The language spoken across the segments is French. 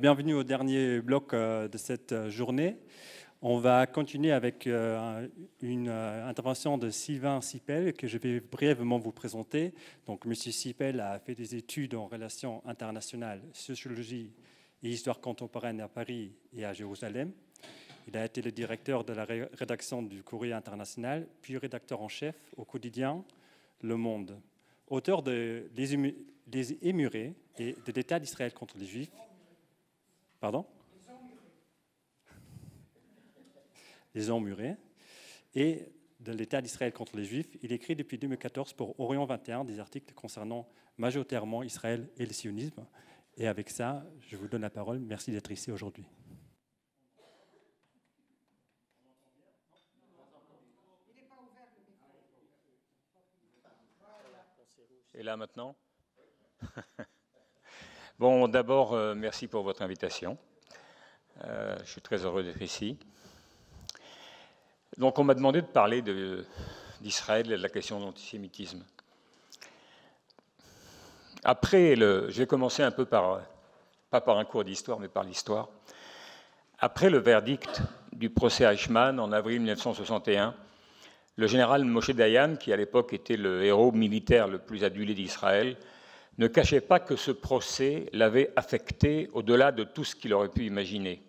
Bienvenue au dernier bloc de cette journée. On va continuer avec une intervention de Sylvain Sipel que je vais brièvement vous présenter. Donc, M. Sipel a fait des études en relations internationales, sociologie et histoire contemporaine à Paris et à Jérusalem. Il a été le directeur de la rédaction du Courrier international, puis rédacteur en chef au quotidien Le Monde. Auteur de Les Émurés et de l'État d'Israël contre les Juifs. Pardon ? Les Emmurés et de l'État d'Israël contre les Juifs. Il écrit depuis 2014 pour Orient 21 des articles concernant majoritairement Israël et le sionisme. Et avec ça, je vous donne la parole. Merci d'être ici aujourd'hui. Et là maintenant ? Bon, d'abord, merci pour votre invitation. Je suis très heureux d'être ici. Donc, on m'a demandé de parler d'Israël et de la question de l'antisémitisme. Je vais commencer un peu pas par un cours d'histoire, mais par l'histoire. Après le verdict du procès Eichmann en avril 1961, le général Moshe Dayan, qui à l'époque était le héros militaire le plus adulé d'Israël, ne cachait pas que ce procès l'avait affecté au-delà de tout ce qu'il aurait pu imaginer.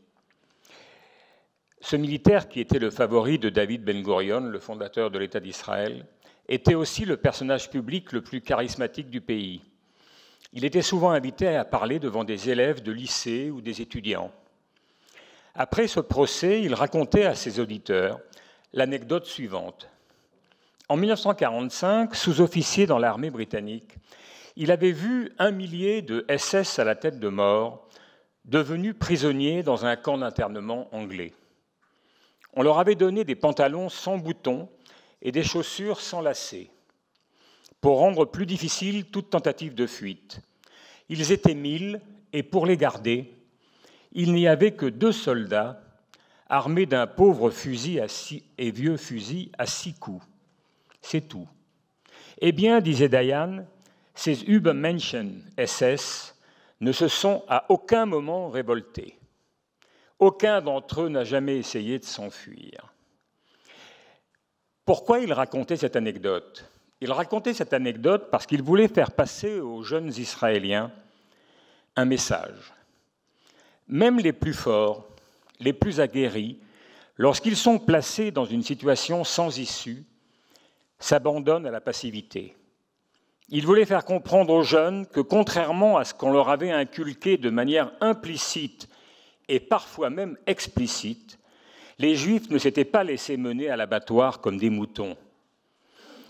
Ce militaire, qui était le favori de David Ben-Gurion, le fondateur de l'État d'Israël, était aussi le personnage public le plus charismatique du pays. Il était souvent invité à parler devant des élèves de lycée ou des étudiants. Après ce procès, il racontait à ses auditeurs l'anecdote suivante. En 1945, sous-officier dans l'armée britannique, il avait vu 1 millier de SS à la tête de mort devenus prisonniers dans un camp d'internement anglais. On leur avait donné des pantalons sans boutons et des chaussures sans lacets pour rendre plus difficile toute tentative de fuite. Ils étaient 1000 et pour les garder, il n'y avait que 2 soldats armés d'un pauvre fusil et vieux fusil à 6 coups. C'est tout. Eh bien, disait Dayan, ces Übermenschen SS ne se sont à aucun moment révoltés. Aucun d'entre eux n'a jamais essayé de s'enfuir. Pourquoi il racontait cette anecdote ? Il racontait cette anecdote parce qu'il voulait faire passer aux jeunes Israéliens un message. Même les plus forts, les plus aguerris, lorsqu'ils sont placés dans une situation sans issue, s'abandonnent à la passivité. Il voulait faire comprendre aux jeunes que, contrairement à ce qu'on leur avait inculqué de manière implicite et parfois même explicite, les Juifs ne s'étaient pas laissés mener à l'abattoir comme des moutons.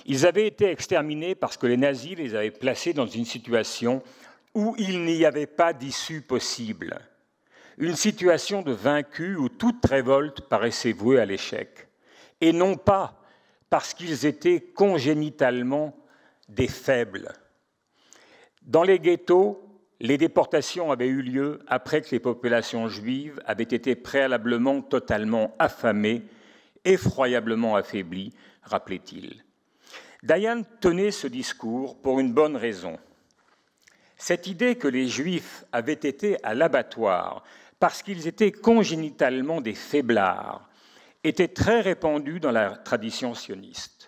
Ils avaient été exterminés parce que les nazis les avaient placés dans une situation où il n'y avait pas d'issue possible. Une situation de vaincu où toute révolte paraissait vouée à l'échec. Et non pas parce qu'ils étaient congénitalement des faibles. Dans les ghettos, les déportations avaient eu lieu après que les populations juives avaient été préalablement totalement affamées, effroyablement affaiblies, rappelait-il. Dayan tenait ce discours pour une bonne raison. Cette idée que les Juifs avaient été à l'abattoir parce qu'ils étaient congénitalement des faiblards était très répandue dans la tradition sioniste.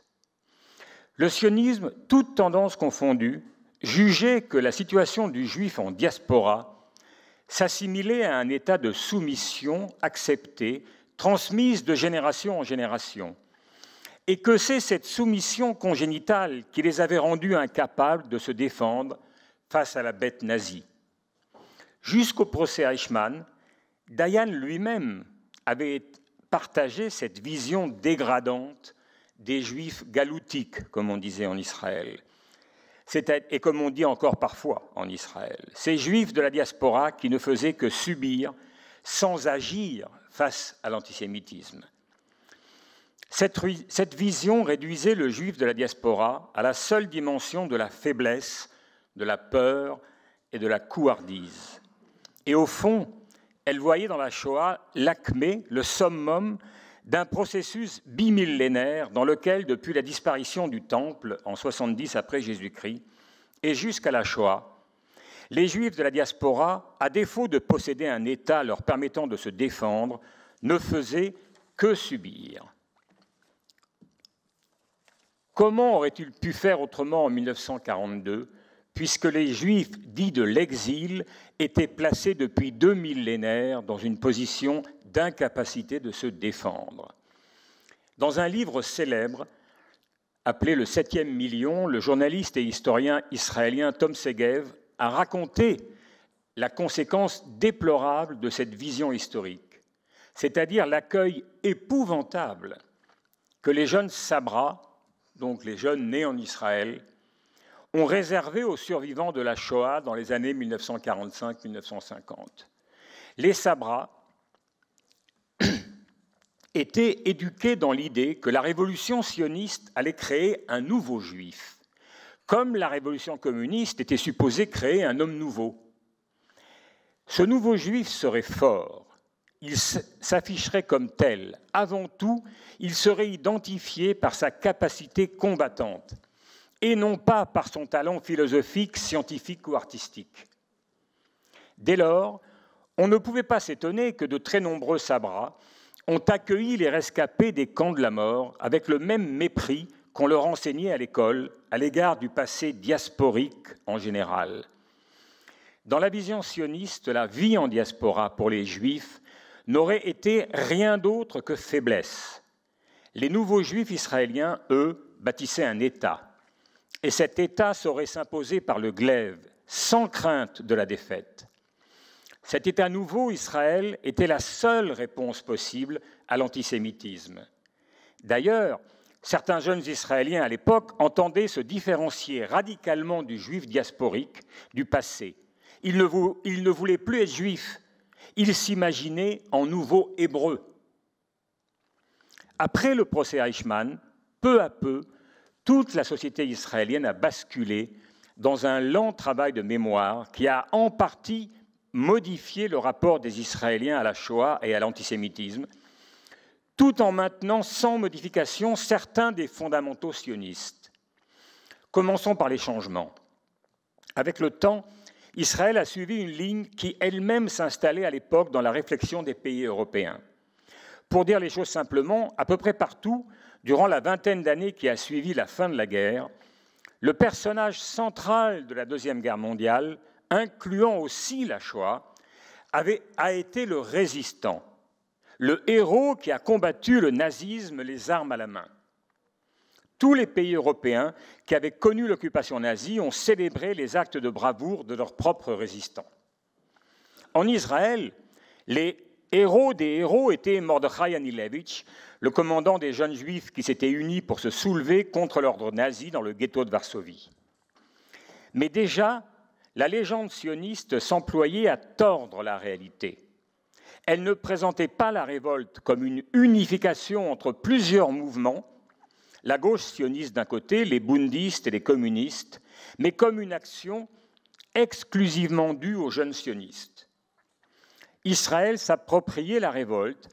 Le sionisme, toutes tendances confondues, jugeait que la situation du juif en diaspora s'assimilait à un état de soumission acceptée, transmise de génération en génération, et que c'est cette soumission congénitale qui les avait rendus incapables de se défendre face à la bête nazie. Jusqu'au procès Eichmann, Dayan lui-même avait partagé cette vision dégradante des Juifs galoutiques, comme on disait en Israël, et comme on dit encore parfois en Israël. Ces Juifs de la diaspora qui ne faisaient que subir sans agir face à l'antisémitisme. Cette vision réduisait le Juif de la diaspora à la seule dimension de la faiblesse, de la peur et de la couardise. Et au fond, elle voyait dans la Shoah l'acmé, le summum d'un processus bimillénaire dans lequel, depuis la disparition du Temple en 70 après Jésus-Christ et jusqu'à la Shoah, Les Juifs de la diaspora, à défaut de posséder un État leur permettant de se défendre, ne faisaient que subir. Comment aurait-il pu faire autrement en 1942, puisque les Juifs dits de l'exil étaient placés depuis 2 millénaires dans une position d'incapacité de se défendre? Dans un livre célèbre, appelé Le 7e million, le journaliste et historien israélien Tom Segev a raconté la conséquence déplorable de cette vision historique, c'est-à-dire l'accueil épouvantable que les jeunes Sabra, donc les jeunes nés en Israël, ont réservé aux survivants de la Shoah dans les années 1945-1950. Les Sabra étaient éduqués dans l'idée que la révolution sioniste allait créer un nouveau juif, comme la révolution communiste était supposée créer un homme nouveau. Ce nouveau juif serait fort, il s'afficherait comme tel. Avant tout, il serait identifié par sa capacité combattante, et non pas par son talent philosophique, scientifique ou artistique. Dès lors, on ne pouvait pas s'étonner que de très nombreux Sabras ont accueilli les rescapés des camps de la mort avec le même mépris qu'on leur enseignait à l'école à l'égard du passé diasporique en général. Dans la vision sioniste, la vie en diaspora pour les Juifs n'aurait été rien d'autre que faiblesse. Les nouveaux Juifs israéliens, eux, bâtissaient un État. Et cet État saurait s'imposer par le glaive, sans crainte de la défaite. Cet État nouveau, Israël, était la seule réponse possible à l'antisémitisme. D'ailleurs, certains jeunes Israéliens à l'époque entendaient se différencier radicalement du juif diasporique du passé. Ils ne voulaient plus être juifs, ils s'imaginaient en nouveau hébreux. Après le procès Eichmann, peu à peu, toute la société israélienne a basculé dans un lent travail de mémoire qui a en partie modifié le rapport des Israéliens à la Shoah et à l'antisémitisme, tout en maintenant sans modification certains des fondamentaux sionistes. Commençons par les changements. Avec le temps, Israël a suivi une ligne qui elle-même s'installait à l'époque dans la réflexion des pays européens. Pour dire les choses simplement, à peu près partout, durant la vingtaine d'années qui a suivi la fin de la guerre, le personnage central de la Deuxième Guerre mondiale, incluant aussi la Shoah, a été le résistant, le héros qui a combattu le nazisme les armes à la main. Tous les pays européens qui avaient connu l'occupation nazie ont célébré les actes de bravoure de leurs propres résistants. En Israël, les héros des héros étaient Mordechai Anilevitch, le commandant des jeunes juifs qui s'étaient unis pour se soulever contre l'ordre nazi dans le ghetto de Varsovie. Mais déjà, la légende sioniste s'employait à tordre la réalité. Elle ne présentait pas la révolte comme une unification entre plusieurs mouvements, la gauche sioniste d'un côté, les bundistes et les communistes, mais comme une action exclusivement due aux jeunes sionistes. Israël s'appropriait la révolte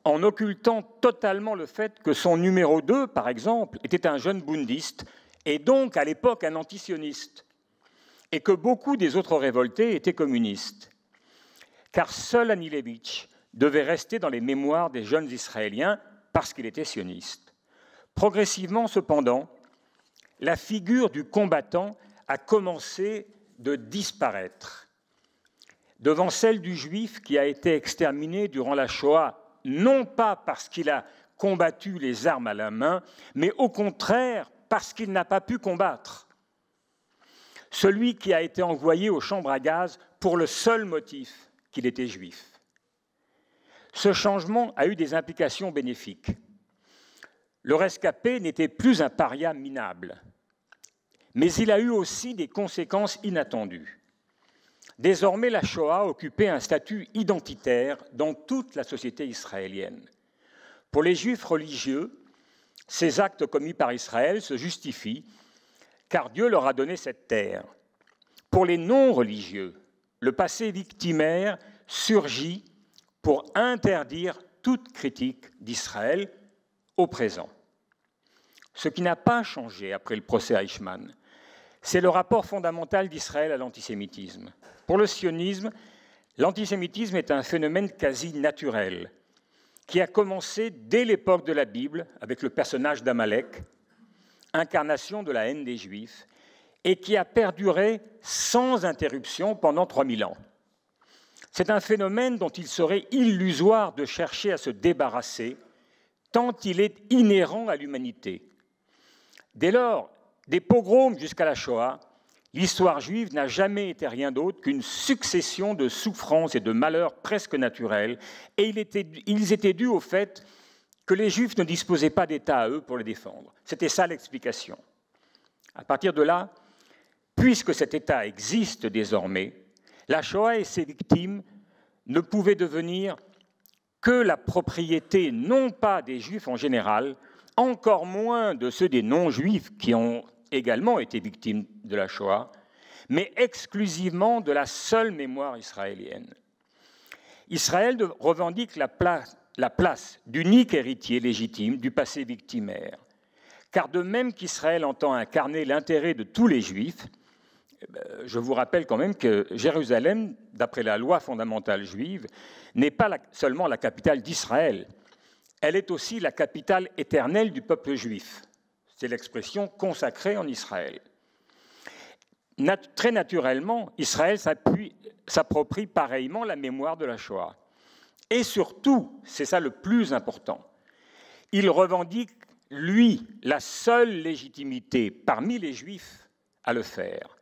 en occultant totalement le fait que son numéro 2, par exemple, était un jeune bundiste et donc à l'époque un antisioniste, et que beaucoup des autres révoltés étaient communistes. Car seul Anilevitch devait rester dans les mémoires des jeunes Israéliens parce qu'il était sioniste. Progressivement, cependant, la figure du combattant a commencé de disparaître devant celle du juif qui a été exterminé durant la Shoah, non pas parce qu'il a combattu les armes à la main, mais au contraire parce qu'il n'a pas pu combattre. Celui qui a été envoyé aux chambres à gaz pour le seul motif qu'il était juif. Ce changement a eu des implications bénéfiques. Le rescapé n'était plus un paria minable, mais il a eu aussi des conséquences inattendues. Désormais, la Shoah occupait un statut identitaire dans toute la société israélienne. Pour les juifs religieux, ces actes commis par Israël se justifient car Dieu leur a donné cette terre. Pour les non-religieux, le passé victimaire surgit pour interdire toute critique d'Israël au présent. Ce qui n'a pas changé après le procès Eichmann, C'est le rapport fondamental d'Israël à l'antisémitisme. Pour le sionisme, l'antisémitisme est un phénomène quasi naturel qui a commencé dès l'époque de la Bible avec le personnage d'Amalek, incarnation de la haine des Juifs, et qui a perduré sans interruption pendant 3000 ans. C'est un phénomène dont il serait illusoire de chercher à se débarrasser, tant il est inhérent à l'humanité. Dès lors, des pogroms jusqu'à la Shoah, l'histoire juive n'a jamais été rien d'autre qu'une succession de souffrances et de malheurs presque naturels, et ils étaient dus au fait que les Juifs ne disposaient pas d'État à eux pour les défendre. C'était ça l'explication. À partir de là, puisque cet État existe désormais, la Shoah et ses victimes ne pouvaient devenir que la propriété non pas des Juifs en général, encore moins de ceux des non-Juifs qui ont également été victimes de la Shoah, mais exclusivement de la seule mémoire israélienne. Israël revendique la place d'unique héritier légitime du passé victimaire, car de même qu'Israël entend incarner l'intérêt de tous les Juifs, je vous rappelle quand même que Jérusalem, d'après la loi fondamentale juive, n'est pas seulement la capitale d'Israël, elle est aussi la capitale éternelle du peuple juif. C'est l'expression consacrée en Israël. Très naturellement, Israël s'approprie pareillement la mémoire de la Shoah. Et surtout, c'est ça le plus important, il revendique, lui, la seule légitimité parmi les Juifs à le faire.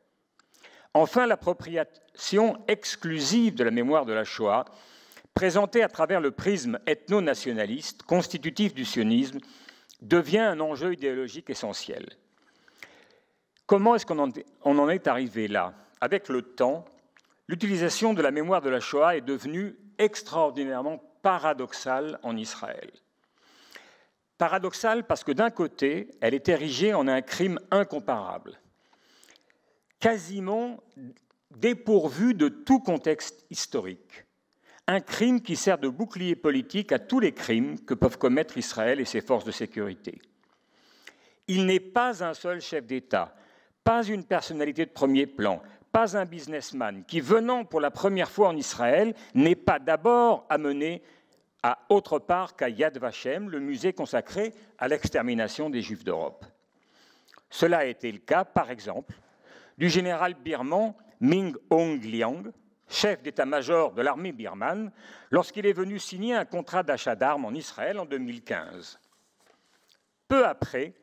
Enfin, l'appropriation exclusive de la mémoire de la Shoah, présentée à travers le prisme ethno-nationaliste constitutif du sionisme, devient un enjeu idéologique essentiel. Comment est-ce qu'on en est arrivé là? Avec le temps, l'utilisation de la mémoire de la Shoah est devenue extraordinairement paradoxale en Israël. Paradoxale parce que d'un côté, elle est érigée en un crime incomparable, quasiment dépourvu de tout contexte historique. Un crime qui sert de bouclier politique à tous les crimes que peuvent commettre Israël et ses forces de sécurité. Il n'est pas un seul chef d'État, pas une personnalité de premier plan, pas un businessman qui, venant pour la première fois en Israël, n'est pas d'abord amené à autre part qu'à Yad Vashem, le musée consacré à l'extermination des Juifs d'Europe. Cela a été le cas, par exemple, du général birman Min Aung Hlaing, chef d'état-major de l'armée birmane, lorsqu'il est venu signer un contrat d'achat d'armes en Israël en 2015. Peu après,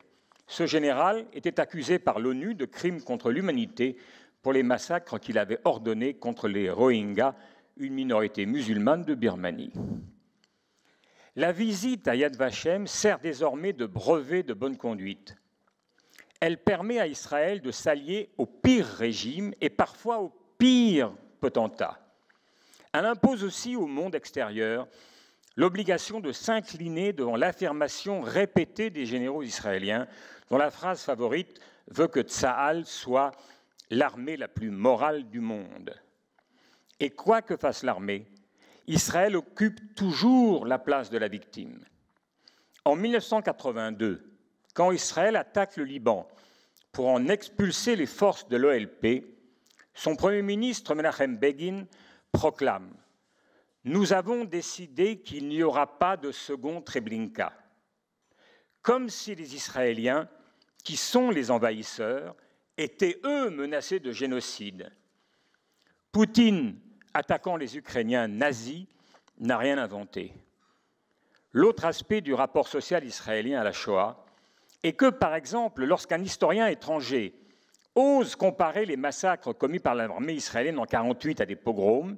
ce général était accusé par l'ONU de crimes contre l'humanité pour les massacres qu'il avait ordonnés contre les Rohingyas, une minorité musulmane de Birmanie. La visite à Yad Vashem sert désormais de brevet de bonne conduite. Elle permet à Israël de s'allier au pire régime et parfois au pire potentat. Elle impose aussi au monde extérieur l'obligation de s'incliner devant l'affirmation répétée des généraux israéliens, dont la phrase favorite veut que Tsahal soit l'armée la plus morale du monde. Et quoi que fasse l'armée, Israël occupe toujours la place de la victime. En 1982, quand Israël attaque le Liban pour en expulser les forces de l'OLP, son Premier ministre Menachem Begin proclame « Nous avons décidé qu'il n'y aura pas de second Treblinka », comme si les Israéliens, qui sont les envahisseurs, étaient eux menacés de génocide. Poutine, attaquant les Ukrainiens nazis, n'a rien inventé. L'autre aspect du rapport social israélien à la Shoah est que, par exemple, lorsqu'un historien étranger ose comparer les massacres commis par l'armée israélienne en 1948 à des pogroms,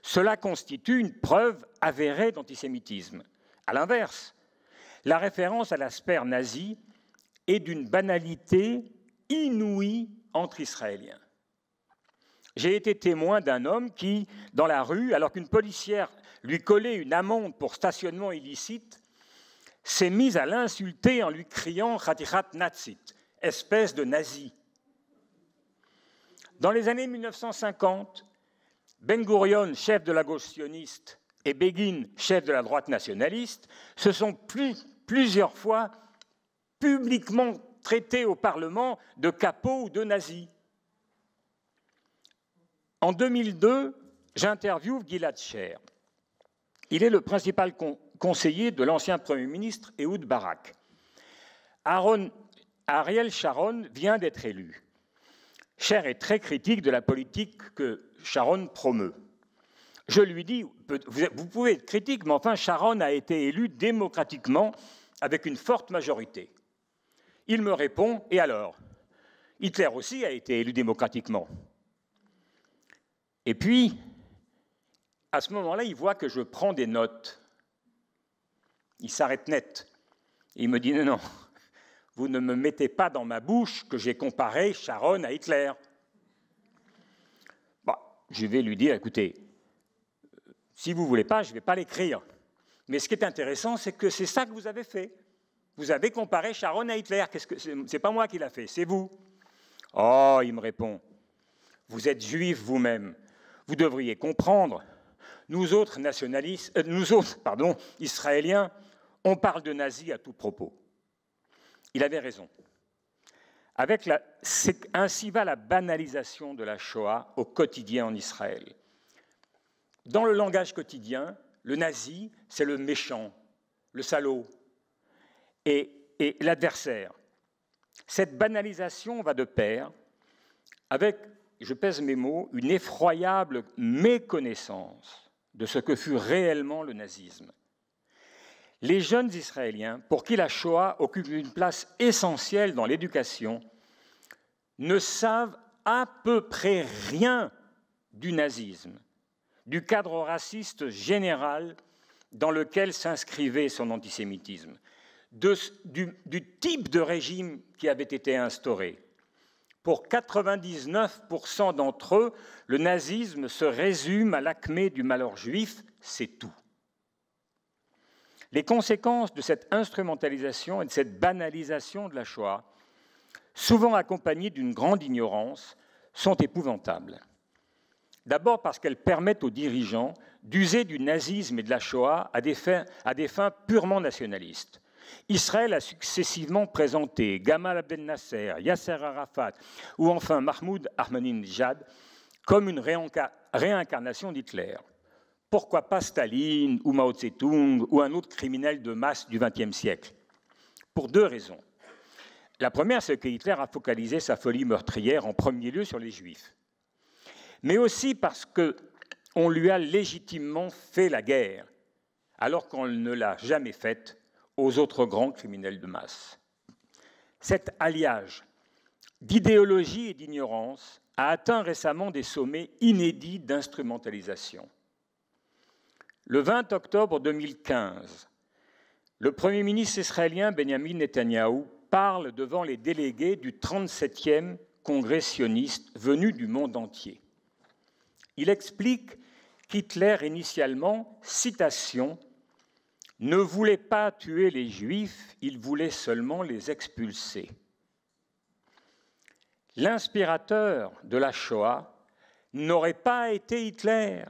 cela constitue une preuve avérée d'antisémitisme. À l'inverse, la référence à l'aspect nazi est d'une banalité inouïe entre Israéliens. J'ai été témoin d'un homme qui, dans la rue, alors qu'une policière lui collait une amende pour stationnement illicite, s'est mise à l'insulter en lui criant « Khatichat Nazit », espèce de nazi. Dans les années 1950, Ben Gurion, chef de la gauche sioniste, et Begin, chef de la droite nationaliste, se sont plusieurs fois publiquement traiter au Parlement de capot ou de nazi. En 2002, j'interviewe Gilad Shaer. Il est le principal conseiller de l'ancien Premier ministre Ehud Barak. Ariel Sharon vient d'être élu. Shaer est très critique de la politique que Sharon promeut. Je lui dis, vous pouvez être critique, mais enfin Sharon a été élu démocratiquement avec une forte majorité. Il me répond, et alors? Hitler aussi a été élu démocratiquement. Et puis, à ce moment-là, il voit que je prends des notes. Il s'arrête net. Et il me dit, non, vous ne me mettez pas dans ma bouche que j'ai comparé Sharon à Hitler. Bon, je vais lui dire, écoutez, si vous ne voulez pas, je ne vais pas l'écrire. Mais ce qui est intéressant, c'est que c'est ça que vous avez fait. Vous avez comparé Sharon à Hitler. Ce n'est pas moi qui l'a fait, c'est vous. Oh, il me répond, vous êtes juif vous-même. Vous devriez comprendre. Nous autres Israéliens, on parle de nazis à tout propos. Il avait raison. Ainsi va la banalisation de la Shoah au quotidien en Israël. Dans le langage quotidien, le nazi, c'est le méchant, le salaud et l'adversaire. Cette banalisation va de pair avec, je pèse mes mots, une effroyable méconnaissance de ce que fut réellement le nazisme. Les jeunes Israéliens, pour qui la Shoah occupe une place essentielle dans l'éducation, ne savent à peu près rien du nazisme, du cadre raciste général dans lequel s'inscrivait son antisémitisme, du type de régime qui avait été instauré. Pour 99% d'entre eux, le nazisme se résume à l'acmé du malheur juif, c'est tout. Les conséquences de cette instrumentalisation et de cette banalisation de la Shoah, souvent accompagnées d'une grande ignorance, sont épouvantables. D'abord parce qu'elles permettent aux dirigeants d'user du nazisme et de la Shoah à des fins purement nationalistes. Israël a successivement présenté Gamal Abdel Nasser, Yasser Arafat ou enfin Mahmoud Ahmadinejad comme une réincarnation d'Hitler. Pourquoi pas Staline ou Mao Tse-tung ou un autre criminel de masse du XXe siècle? Pour deux raisons. La première, c'est que Hitler a focalisé sa folie meurtrière en premier lieu sur les Juifs. Mais aussi parce qu'on lui a légitimement fait la guerre, alors qu'on ne l'a jamais faite aux autres grands criminels de masse. Cet alliage d'idéologie et d'ignorance a atteint récemment des sommets inédits d'instrumentalisation. Le 20 octobre 2015, le Premier ministre israélien Benjamin Netanyahou parle devant les délégués du 37e congrès sioniste venu du monde entier. Il explique qu'Hitler, initialement, citation, ne voulait pas tuer les Juifs, il voulait seulement les expulser. L'inspirateur de la Shoah n'aurait pas été Hitler,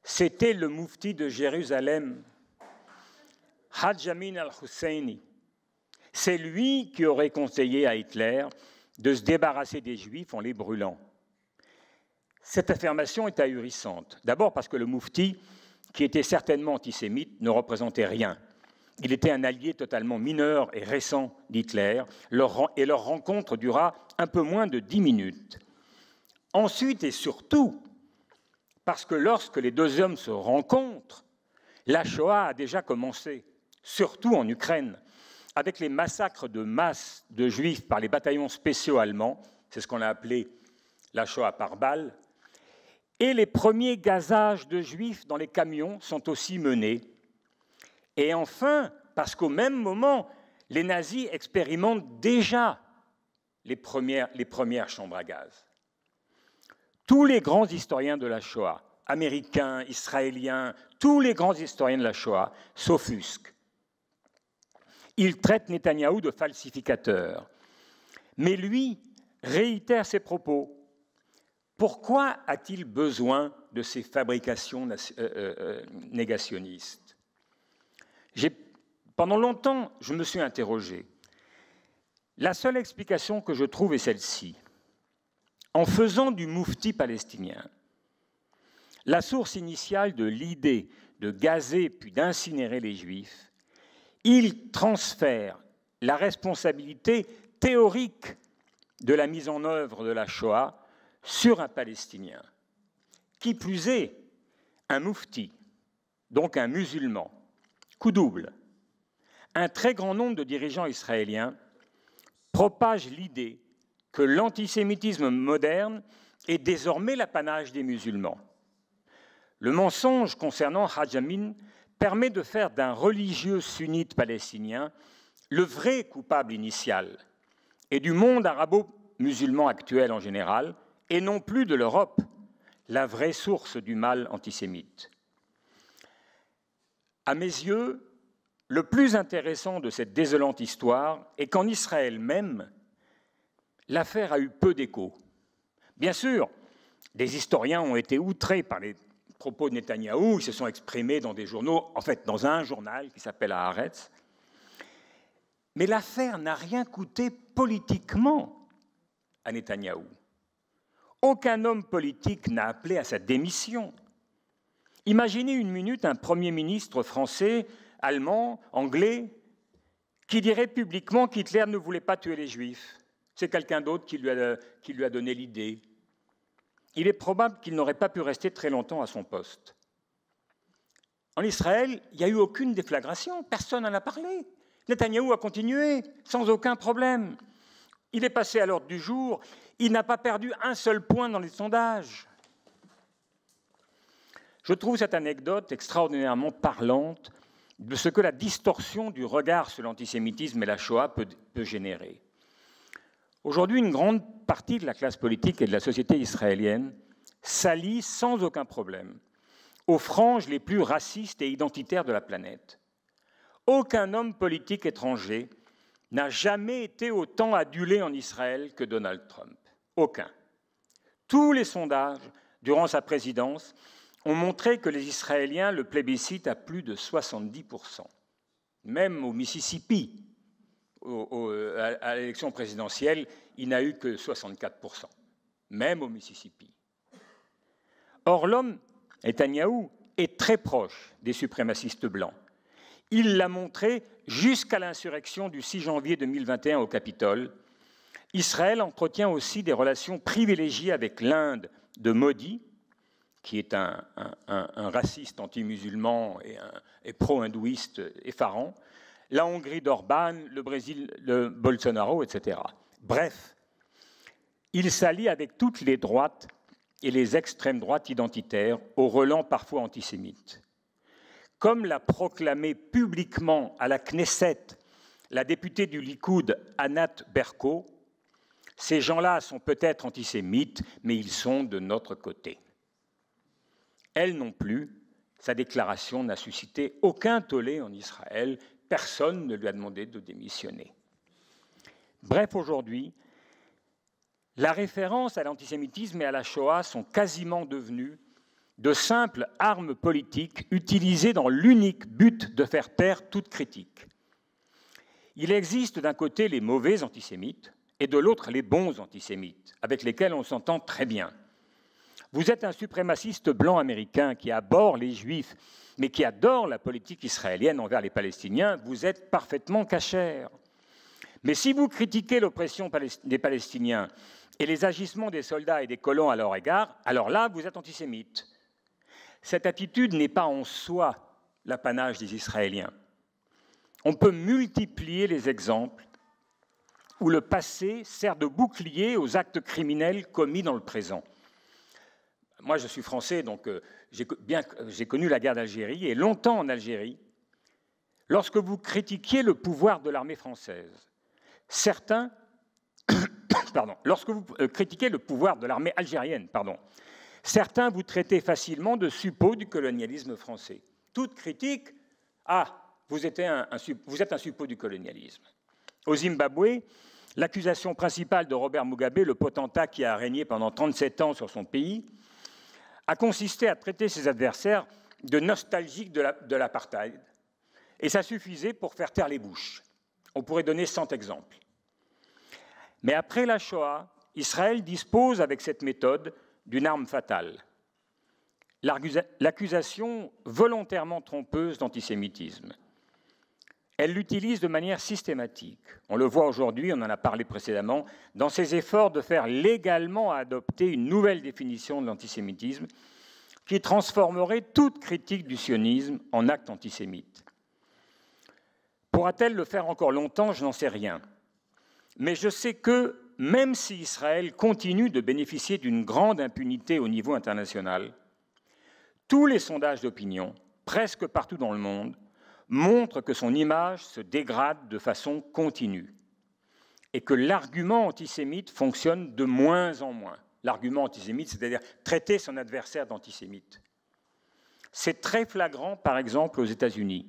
c'était le moufti de Jérusalem, Haj Amin al-Husseini. C'est lui qui aurait conseillé à Hitler de se débarrasser des Juifs en les brûlant. Cette affirmation est ahurissante. D'abord parce que le moufti, qui était certainement antisémite, ne représentait rien. Il était un allié totalement mineur et récent d'Hitler, et leur rencontre dura un peu moins de 10 minutes. Ensuite et surtout, parce que lorsque les deux hommes se rencontrent, la Shoah a déjà commencé, surtout en Ukraine, avec les massacres de masse de Juifs par les bataillons spéciaux allemands, c'est ce qu'on a appelé la Shoah par balle, et les premiers gazages de Juifs dans les camions sont aussi menés. Et enfin, parce qu'au même moment, les nazis expérimentent déjà les premières chambres à gaz. Tous les grands historiens de la Shoah, américains, israéliens, tous les grands historiens de la Shoah s'offusquent. Ils traitent Netanyahou de falsificateur. Mais lui réitère ses propos. Pourquoi a-t-il besoin de ces fabrications négationnistes? Pendant longtemps, je me suis interrogé. La seule explication que je trouve est celle-ci. En faisant du moufti palestinien la source initiale de l'idée de gazer puis d'incinérer les Juifs, il transfère la responsabilité théorique de la mise en œuvre de la Shoah sur un Palestinien. Qui plus est, un moufti, donc un musulman, coup double. Un très grand nombre de dirigeants israéliens propagent l'idée que l'antisémitisme moderne est désormais l'apanage des musulmans. Le mensonge concernant Haj Amin permet de faire d'un religieux sunnite palestinien le vrai coupable initial, et du monde arabo-musulman actuel en général, et non plus de l'Europe, la vraie source du mal antisémite. À mes yeux, le plus intéressant de cette désolante histoire est qu'en Israël même, l'affaire a eu peu d'écho. Bien sûr, des historiens ont été outrés par les propos de Netanyahou, ils se sont exprimés dans des journaux, en fait dans un journal qui s'appelle Haaretz. Mais l'affaire n'a rien coûté politiquement à Netanyahou. Aucun homme politique n'a appelé à sa démission. Imaginez une minute un Premier ministre français, allemand, anglais, qui dirait publiquement qu'Hitler ne voulait pas tuer les Juifs. C'est quelqu'un d'autre qui lui a donné l'idée. Il est probable qu'il n'aurait pas pu rester très longtemps à son poste. En Israël, il n'y a eu aucune déflagration, personne n'en a parlé. Netanyahou a continué, sans aucun problème. Il est passé à l'ordre du jour, il n'a pas perdu un seul point dans les sondages. Je trouve cette anecdote extraordinairement parlante de ce que la distorsion du regard sur l'antisémitisme et la Shoah peut générer. Aujourd'hui, une grande partie de la classe politique et de la société israélienne s'allie sans aucun problème aux franges les plus racistes et identitaires de la planète. Aucun homme politique étranger n'a jamais été autant adulé en Israël que Donald Trump. Aucun. Tous les sondages, durant sa présidence, ont montré que les Israéliens le plébiscitent à plus de 70%. Même au Mississippi, à l'élection présidentielle, il n'a eu que 64%. Même au Mississippi. Or, l'homme, Netanyahou, est très proche des suprémacistes blancs. Il l'a montré jusqu'à l'insurrection du 6 janvier 2021 au Capitole. Israël entretient aussi des relations privilégiées avec l'Inde de Modi, qui est un raciste anti-musulman et pro-hindouiste effarant, la Hongrie d'Orban, le Brésil de Bolsonaro, etc. Bref, il s'allie avec toutes les droites et les extrêmes droites identitaires, au relent parfois antisémite. Comme l'a proclamé publiquement à la Knesset la députée du Likoud, Anat Berko, ces gens-là sont peut-être antisémites, mais ils sont de notre côté. Elle non plus, sa déclaration n'a suscité aucun tollé en Israël, personne ne lui a demandé de démissionner. Bref, aujourd'hui, la référence à l'antisémitisme et à la Shoah sont quasiment devenues de simples armes politiques utilisées dans l'unique but de faire taire toute critique. Il existe d'un côté les mauvais antisémites et de l'autre les bons antisémites, avec lesquels on s'entend très bien. Vous êtes un suprémaciste blanc américain qui abhorre les Juifs, mais qui adore la politique israélienne envers les Palestiniens, vous êtes parfaitement cachère. Mais si vous critiquez l'oppression des Palestiniens et les agissements des soldats et des colons à leur égard, alors là, vous êtes antisémite. Cette attitude n'est pas en soi l'apanage des Israéliens. On peut multiplier les exemples où le passé sert de bouclier aux actes criminels commis dans le présent. Moi, je suis français, donc j'ai connu la guerre d'Algérie, et longtemps en Algérie, lorsque vous critiquiez le pouvoir de l'armée française, lorsque vous critiquez le pouvoir de l'armée algérienne, certains vous traitaient facilement de suppôt du colonialisme français. Toute critique, vous êtes un suppôt du colonialisme. Au Zimbabwe, l'accusation principale de Robert Mugabe, le potentat qui a régné pendant 37 ans sur son pays, a consisté à traiter ses adversaires de nostalgiques de l'apartheid. Et ça suffisait pour faire taire les bouches. On pourrait donner 100 exemples. Mais après la Shoah, Israël dispose avec cette méthode d'une arme fatale, l'accusation volontairement trompeuse d'antisémitisme. Elle l'utilise de manière systématique. On le voit aujourd'hui, on en a parlé précédemment, dans ses efforts de faire légalement adopter une nouvelle définition de l'antisémitisme qui transformerait toute critique du sionisme en acte antisémite. Pourra-t-elle le faire encore longtemps? Je n'en sais rien. Mais je sais que, même si Israël continue de bénéficier d'une grande impunité au niveau international, tous les sondages d'opinion, presque partout dans le monde, montrent que son image se dégrade de façon continue et que l'argument antisémite fonctionne de moins en moins. L'argument antisémite, c'est-à-dire traiter son adversaire d'antisémite. C'est très flagrant, par exemple, aux États-Unis,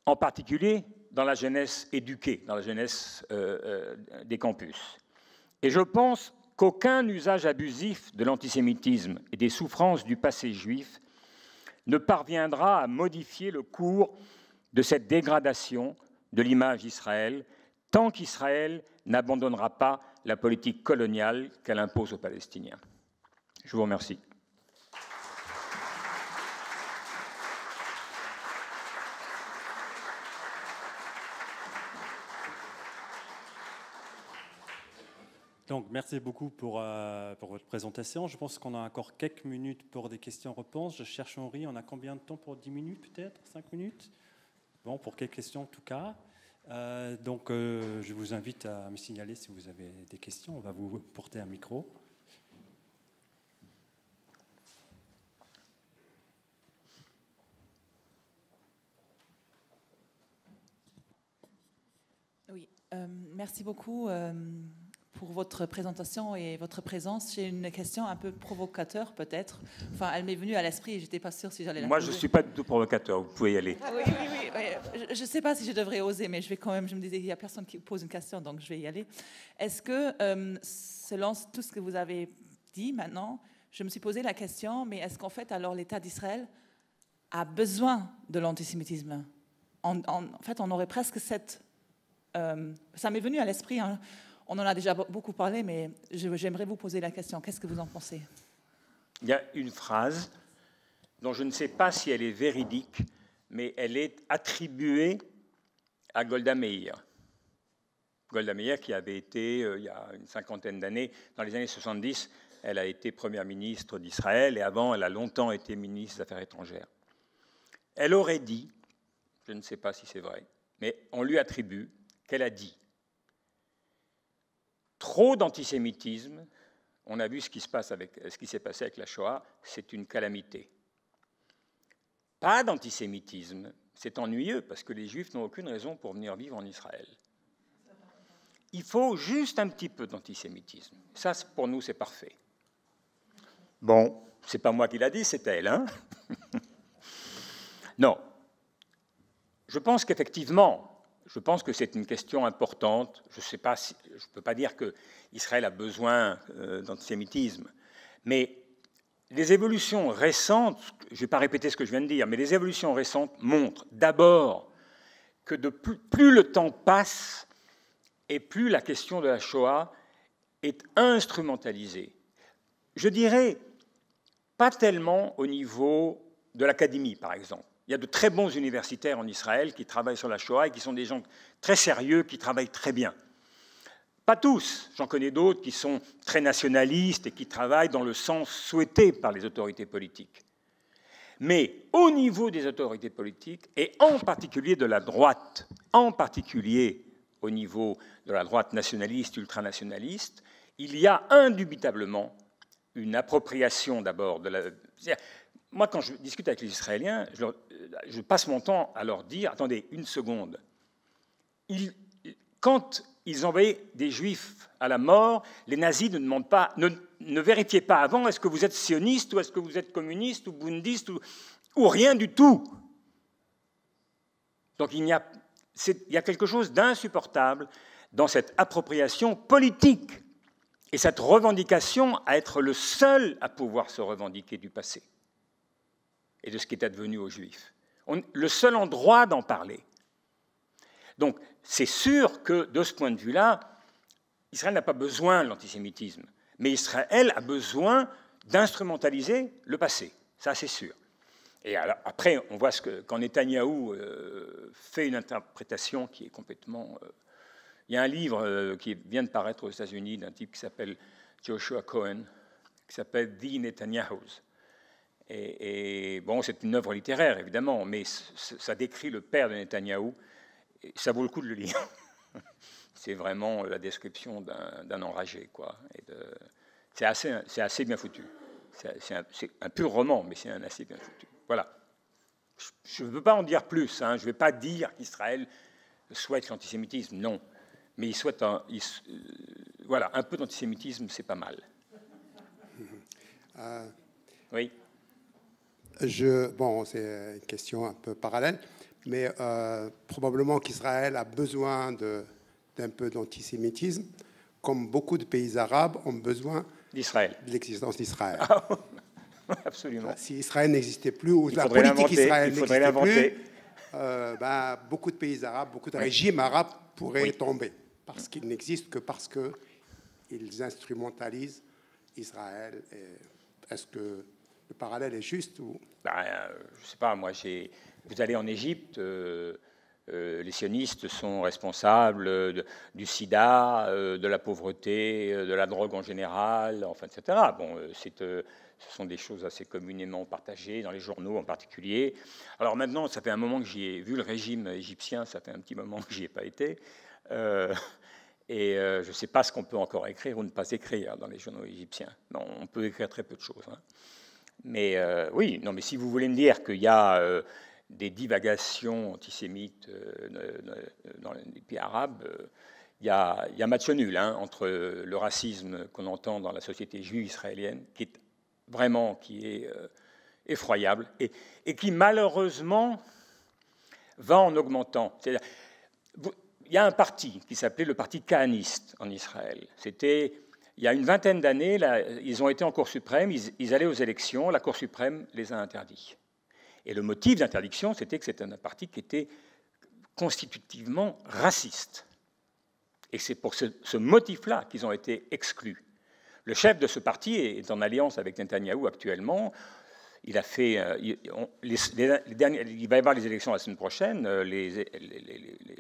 en particulier dans la jeunesse éduquée, dans la jeunesse des campus. Et je pense qu'aucun usage abusif de l'antisémitisme et des souffrances du passé juif ne parviendra à modifier le cours de cette dégradation de l'image d'Israël, tant qu'Israël n'abandonnera pas la politique coloniale qu'elle impose aux Palestiniens. Je vous remercie. Donc, merci beaucoup pour votre présentation. Je pense qu'on a encore quelques minutes pour des questions-réponses. Je cherche Henri, on a combien de temps pour 10 minutes peut-être? 5 minutes? Bon, pour quelques questions en tout cas. Je vous invite à me signaler si vous avez des questions. On va vous porter un micro. Oui, merci beaucoup pour votre présentation et votre présence. J'ai une question un peu provocateur peut-être. Enfin, elle m'est venue à l'esprit et je n'étais pas sûre si j'allais la poser. Moi, je ne suis pas du tout provocateur, vous pouvez y aller. Ah, oui. Je ne sais pas si je devrais oser, mais je vais quand même. Je me disais qu'il n'y a personne qui pose une question, donc je vais y aller. Est-ce que, selon tout ce que vous avez dit maintenant, je me suis posé la question, mais est-ce qu'en fait, alors, l'État d'Israël a besoin de l'antisémitisme? En fait, on aurait presque cette... ça m'est venu à l'esprit, hein. On en a déjà beaucoup parlé, mais j'aimerais vous poser la question. Qu'est-ce que vous en pensez? Il y a une phrase dont je ne sais pas si elle est véridique, mais elle est attribuée à Golda Meir. Golda Meir, qui avait été, il y a une cinquantaine d'années, dans les années 70, elle a été première ministre d'Israël, et avant, elle a longtemps été ministre des Affaires étrangères. Elle aurait dit, je ne sais pas si c'est vrai, mais on lui attribue qu'elle a dit: trop d'antisémitisme, on a vu ce qui s'est passé avec la Shoah, c'est une calamité. Pas d'antisémitisme, c'est ennuyeux parce que les Juifs n'ont aucune raison pour venir vivre en Israël. Il faut juste un petit peu d'antisémitisme. Ça, pour nous, c'est parfait. Bon, c'est pas moi qui l'a dit, c'est elle, hein? Non. Je pense qu'effectivement, je pense que c'est une question importante. Je ne peux pas dire qu'Israël a besoin d'antisémitisme, mais les évolutions récentes, je ne vais pas répéter ce que je viens de dire, mais les évolutions récentes montrent d'abord que plus le temps passe et plus la question de la Shoah est instrumentalisée. Je dirais pas tellement au niveau de l'académie, par exemple. Il y a de très bons universitaires en Israël qui travaillent sur la Shoah et qui sont des gens très sérieux, qui travaillent très bien. Pas tous, j'en connais d'autres qui sont très nationalistes et qui travaillent dans le sens souhaité par les autorités politiques. Mais au niveau des autorités politiques, et en particulier de la droite, en particulier au niveau de la droite nationaliste, ultranationaliste, il y a indubitablement une appropriation d'abord de la... Moi, quand je discute avec les Israéliens, je passe mon temps à leur dire, attendez, une seconde. Quand ils envoyaient des Juifs à la mort, les nazis ne demandent pas, ne vérifiaient pas avant, est-ce que vous êtes sioniste, ou est-ce que vous êtes communiste, ou bundiste, ou rien du tout. Donc il y a quelque chose d'insupportable dans cette appropriation politique et cette revendication à être le seul à pouvoir se revendiquer du passé et de ce qui est advenu aux Juifs. Le seul endroit d'en parler. Donc, c'est sûr que, de ce point de vue-là, Israël n'a pas besoin de l'antisémitisme, mais Israël a besoin d'instrumentaliser le passé, ça c'est sûr. Et alors, après, on voit quand Netanyahou fait une interprétation qui est complètement... il y a un livre qui vient de paraître aux États-Unis d'un type qui s'appelle Joshua Cohen, qui s'appelle The Netanyahu's. Et bon, c'est une œuvre littéraire, évidemment, mais ça décrit le père de Netanyahou. Et ça vaut le coup de le lire. C'est vraiment la description d'un enragé, quoi. C'est assez bien foutu. C'est un pur roman, mais c'est assez bien foutu. Voilà. Je ne veux pas en dire plus. Hein. Je ne vais pas dire qu'Israël souhaite l'antisémitisme, non. Mais il souhaite voilà, un peu d'antisémitisme, c'est pas mal. Oui. Bon, c'est une question un peu parallèle, mais probablement qu'Israël a besoin d'un peu d'antisémitisme, comme beaucoup de pays arabes ont besoin d'Israël, de l'existence d'Israël. Absolument. Si Israël n'existait plus, ou la politique d'Israël n'existait plus, beaucoup de pays arabes, beaucoup de régimes arabes pourraient tomber, parce qu'ils n'existent que parce qu'ils instrumentalisent Israël. Est-ce que le parallèle est juste ou... Je ne sais pas, moi, vous allez en Égypte, les sionistes sont responsables du sida, de la pauvreté, de la drogue en général, enfin, etc. Bon, ce sont des choses assez communément partagées, dans les journaux en particulier. Alors maintenant, ça fait un moment que j'y ai vu le régime égyptien, ça fait un petit moment que j'y ai pas été. Et je ne sais pas ce qu'on peut encore écrire ou ne pas écrire dans les journaux égyptiens. Non, on peut écrire très peu de choses. Hein. Mais oui, non, mais si vous voulez me dire qu'il y a des divagations antisémites dans les pays arabes, il y a match nul entre le racisme qu'on entend dans la société juive israélienne, qui est effroyable, et qui malheureusement va en augmentant. C'est-à-dire, il y a un parti qui s'appelait le Parti kahaniste en Israël. C'était, il y a une vingtaine d'années, ils ont été en Cour suprême, ils allaient aux élections, la Cour suprême les a interdits. Et le motif d'interdiction, c'était que c'était un parti qui était constitutivement raciste. Et c'est pour ce motif-là qu'ils ont été exclus. Le chef de ce parti est en alliance avec Netanyahou actuellement. Il a fait, il va y avoir les élections la semaine prochaine. Les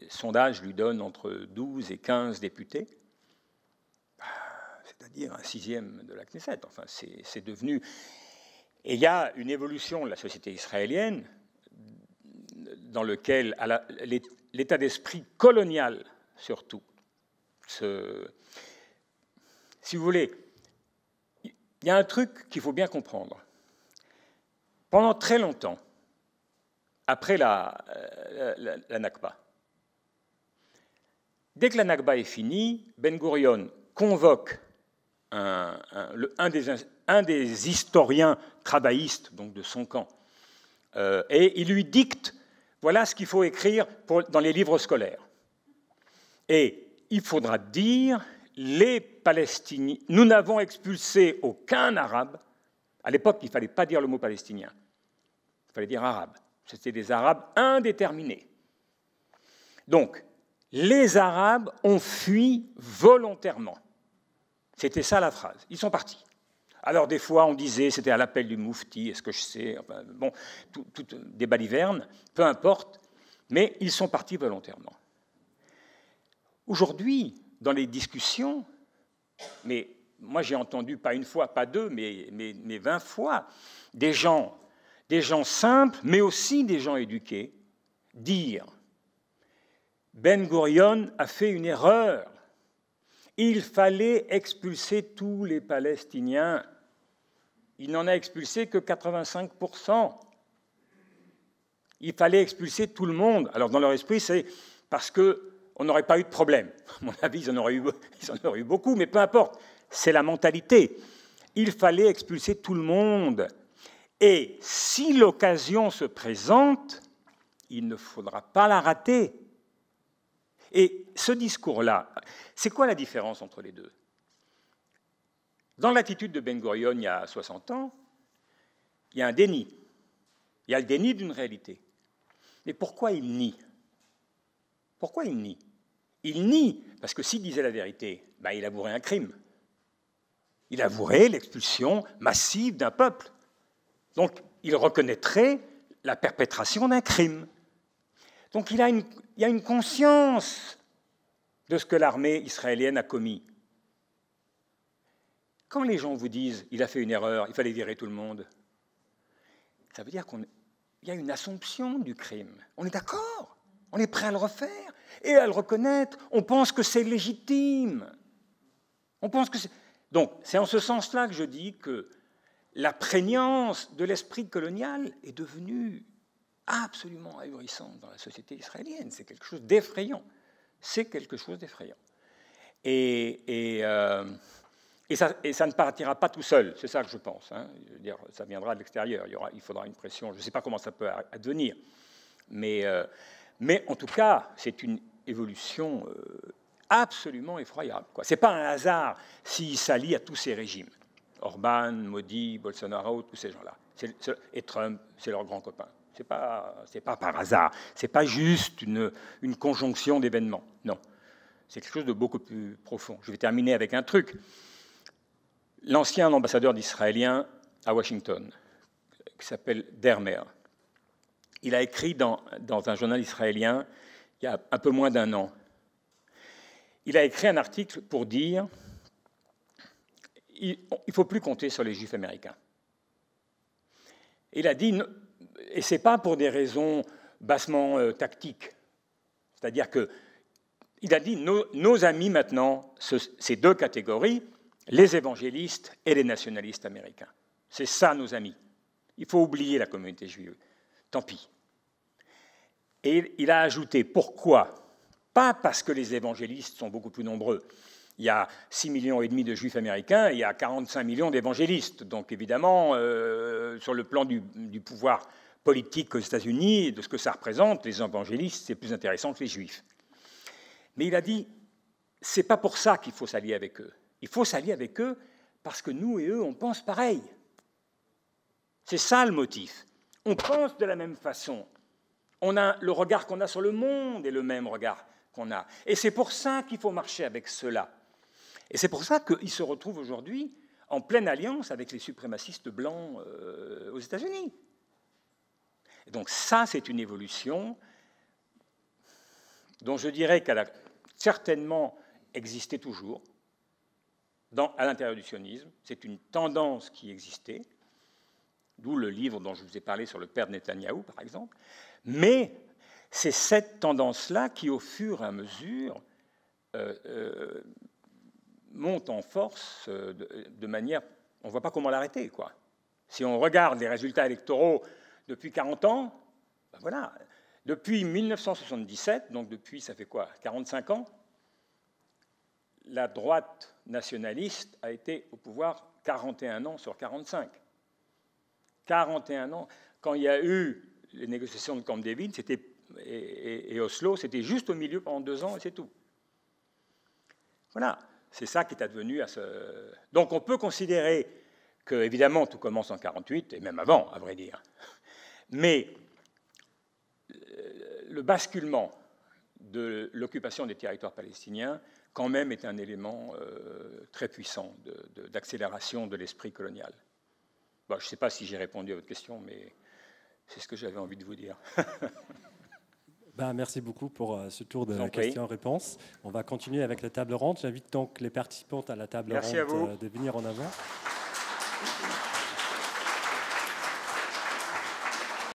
sondages lui donnent entre 12 et 15 députés, c'est-à-dire un sixième de la Knesset. Enfin, c'est devenu... Et il y a une évolution de la société israélienne dans lequel l'état d'esprit colonial, surtout, si vous voulez, il y a un truc qu'il faut bien comprendre. Pendant très longtemps, après la Nakba, dès que la Nakba est finie, Ben Gurion convoque un des historiens travaillistes, donc de son camp, et il lui dicte, voilà ce qu'il faut écrire dans les livres scolaires. Et il faudra dire, les Palestiniens, nous n'avons expulsé aucun arabe. À l'époque, il ne fallait pas dire le mot palestinien. Il fallait dire arabe. C'était des arabes indéterminés. Donc, les arabes ont fui volontairement. C'était ça la phrase. Ils sont partis. Alors, des fois, on disait, c'était à l'appel du Moufti, est-ce que je sais, enfin, bon, tout des balivernes, peu importe, mais ils sont partis volontairement. Aujourd'hui, dans les discussions, mais moi j'ai entendu pas une fois, pas deux, mais 20 fois, des gens simples, mais aussi des gens éduqués, dire Ben Gurion a fait une erreur. Il fallait expulser tous les Palestiniens. Il n'en a expulsé que 85%. Il fallait expulser tout le monde. Alors dans leur esprit, c'est parce qu'on n'aurait pas eu de problème. À mon avis, ils en auraient eu beaucoup, mais peu importe. C'est la mentalité. Il fallait expulser tout le monde. Et si l'occasion se présente, il ne faudra pas la rater. Et ce discours-là, c'est quoi la différence entre les deux? Dans l'attitude de Ben Gurion il y a 60 ans, il y a un déni. Il y a le déni d'une réalité. Mais pourquoi il nie? Pourquoi il nie? il nie, parce que s'il disait la vérité, ben, il avouerait un crime. Il avouerait l'expulsion massive d'un peuple. Donc, il reconnaîtrait la perpétration d'un crime. Donc, il y a une conscience de ce que l'armée israélienne a commis. Quand les gens vous disent « il a fait une erreur, il fallait virer tout le monde », ça veut dire qu'il y a une assomption du crime. On est d'accord, on est prêt à le refaire et à le reconnaître. On pense que c'est légitime. On pense que c'est... Donc, c'est en ce sens-là que je dis que la prégnance de l'esprit colonial est devenue absolument ahurissante dans la société israélienne. C'est quelque chose d'effrayant. C'est quelque chose d'effrayant. Et ça ne partira pas tout seul, c'est ça que je pense. Hein. Je veux dire, ça viendra de l'extérieur, il faudra une pression, je ne sais pas comment ça peut advenir. Mais en tout cas, c'est une évolution absolument effroyable. Ce n'est pas un hasard s'il s'allie à tous ces régimes. Orban, Modi, Bolsonaro, tous ces gens-là. Et Trump, c'est leur grand copain. Ce n'est pas par hasard. Ce n'est pas juste une conjonction d'événements. Non. C'est quelque chose de beaucoup plus profond. Je vais terminer avec un truc. L'ancien ambassadeur d'Israélien à Washington, qui s'appelle Dermer, il a écrit dans un journal israélien il y a un peu moins d'un an. Il a écrit un article pour dire il ne faut plus compter sur les Juifs américains. Il a dit, et ce n'est pas pour des raisons bassement tactiques, c'est-à-dire qu'il a dit nos amis maintenant, ces deux catégories, les évangélistes et les nationalistes américains. C'est ça nos amis. Il faut oublier la communauté juive. Tant pis. Et il a ajouté, pourquoi ? Pas parce que les évangélistes sont beaucoup plus nombreux. Il y a 6,5 millions de juifs américains, et il y a 45 millions d'évangélistes. Donc évidemment, sur le plan du pouvoir politique aux États-Unis, de ce que ça représente, les évangélistes, c'est plus intéressant que les juifs. Mais il a dit, c'est pas pour ça qu'il faut s'allier avec eux. Il faut s'allier avec eux parce que nous et eux, on pense pareil. C'est ça le motif. On pense de la même façon. Le regard qu'on a sur le monde est le même regard qu'on a. Et c'est pour ça qu'il faut marcher avec ceux-là. Et c'est pour ça qu'ils se retrouvent aujourd'hui en pleine alliance avec les suprémacistes blancs aux États-Unis. Et donc ça, c'est une évolution dont je dirais qu'elle a certainement existé toujours à l'intérieur du sionisme. C'est une tendance qui existait, d'où le livre dont je vous ai parlé sur le père de Netanyahou, par exemple. Mais c'est cette tendance-là qui, au fur et à mesure, monte en force de manière... On ne voit pas comment l'arrêter, quoi. Si on regarde les résultats électoraux depuis 40 ans, ben voilà, depuis 1977, donc depuis, ça fait quoi, 45 ans, la droite nationaliste a été au pouvoir 41 ans sur 45. 41 ans. Quand il y a eu les négociations de Camp David et Oslo, c'était juste au milieu pendant 2 ans et c'est tout. Voilà, c'est ça qui est advenu à ce... Donc on peut considérer que, évidemment, tout commence en 1948, et même avant, à vrai dire. Mais le basculement de l'occupation des territoires palestiniens, quand même, est un élément très puissant d'accélération de l'esprit colonial. Bon, je ne sais pas si j'ai répondu à votre question, mais c'est ce que j'avais envie de vous dire. Merci beaucoup pour ce tour de questions-réponses. On va continuer avec la table ronde. J'invite donc les participantes à la table ronde de venir en avant.